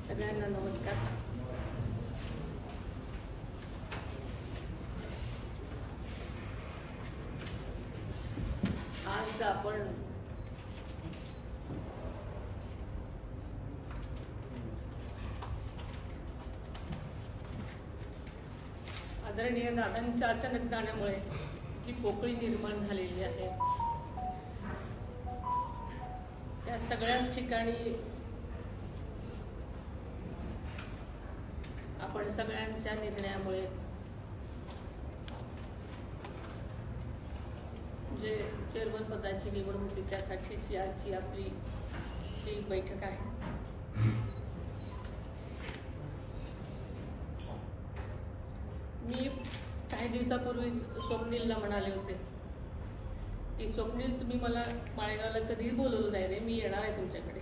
सगळ्यांना नमस्कार। आज आपण आदरणीय दादांच्या अचानक जाण्यामुळे जी पोकळी निर्माण झालेली आहे त्या सगळ्याच ठिकाणी आपण सगळ्यांच्या निर्णयामुळे जे चेअरमन पदाची निवड होती त्यासाठीची आजची आपली ही बैठक आहे। मी काही दिवसापूर्वीच स्वप्नीलला म्हणाले होते की स्वप्नील तुम्ही मला माळेगावला कधीही बोलवलं नाही रे, मी येणार आहे तुमच्याकडे,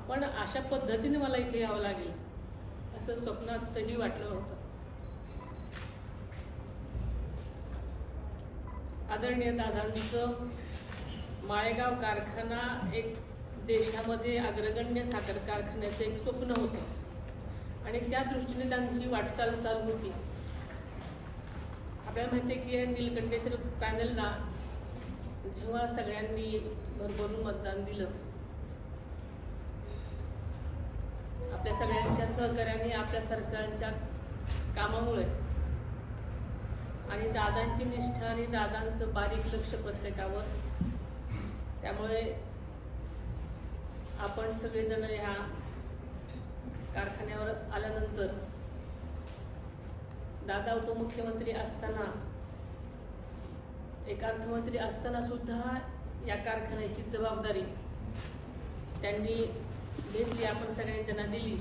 पण अशा पद्धतीने मला इथे यावं लागेल असं स्वप्नातही वाटलं होतं। आदरणीय दादांचं माळेगाव कारखाना एक देशामध्ये अग्रगण्य साखर कारखान्याचं एक स्वप्न होतं आणि त्या दृष्टीने त्यांची वाटचाल चालू होती। आपल्याला माहिती आहे की नीलकंठेश्वर पॅनलला जेव्हा सगळ्यांनी भरभरून मतदान दिलं, आपल्या सगळ्यांच्या सहकार्याने आपल्या सरकारच्या कामामुळे आणि दादांची निष्ठा आणि दादांचं बारीक लक्ष प्रत्येकावर, त्यामुळे आपण सगळेजण ह्या कारखान्यावर आल्यानंतर दादा उपमुख्यमंत्री असताना, एक अर्थमंत्री असताना सुद्धा या कारखान्याची जबाबदारी त्यांनी घेतली, आपण सगळ्यांनी त्यांना दिली।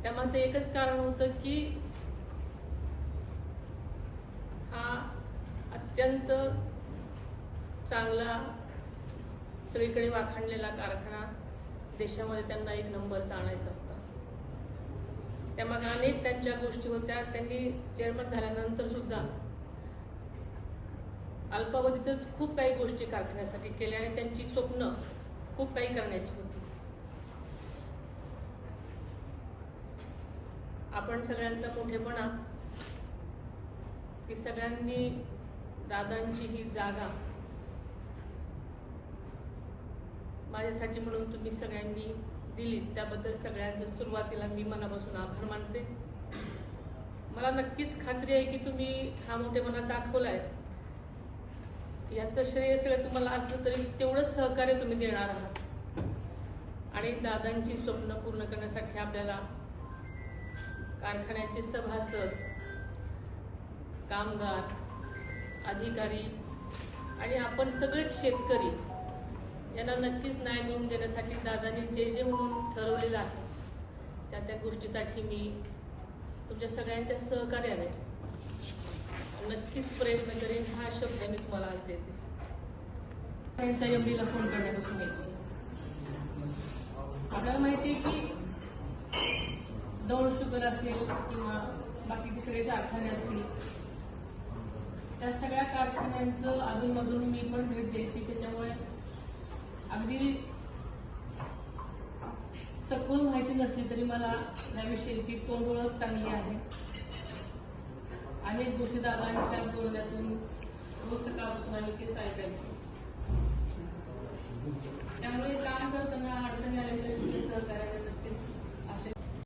त्यामागचं एकच कारण होतं की हा अत्यंत चांगला सगळीकडे वाखाणलेला कारखाना देशामध्ये त्यांना एक नंबरचा आणायचा होता। त्यामागे अनेक त्यांच्या गोष्टी होत्या। त्यांनी चेअरमन झाल्यानंतर सुद्धा अल्पावधीतच खूप काही गोष्टी कारखान्यासाठी केल्या आणि त्यांची स्वप्न खूप काही करण्याची होती। आपण सगळ्यांचा मोठेपणा की सगळ्यांनी दादांची ही जागा माझ्यासाठी म्हणून तुम्ही सगळ्यांनी दिली, त्याबद्दल सगळ्यांचं सुरुवातीला मी मनापासून आभार मानते। मला नक्कीच खात्री आहे की तुम्ही हा मोठेपणा दाखवलाय, याचं श्रेय सगळं तुम्हाला असलं तरी तेवढंच सहकार्य तुम्ही देणार आहात आणि दादांची स्वप्न पूर्ण करण्यासाठी आपल्याला कारखान्याचे सभासद, कामगार, अधिकारी आणि आपण सगळेच शेतकरी यांना नक्कीच न्याय मिळवून देण्यासाठी दादांनी जे जे म्हणून ठरवलेलं आहे त्या गोष्टीसाठी मी तुमच्या सगळ्यांच्या सहकार्याने नक्कीच प्रयत्न करेन, हा शब्द मी तुम्हाला आज देते। त्यांच्या एमडीला फोन करण्यापासून यायची आपल्याला माहिती आहे की दौड शुगर असेल किंवा बाकीचे सगळे कारखाने असतील, त्या सगळ्या कारखान्यांचं अधूनमधून मी पण भेट द्यायची। त्याच्यामुळे अगदी सखोल माहिती नसली तरी मला याविषयीची तोंड ओळख चांगली आहे। अनेक गोष्टी दादांच्या बोलण्यातून रोज सकाळपासून आम्ही तेच ऐकायचो, त्यामुळे काम करताना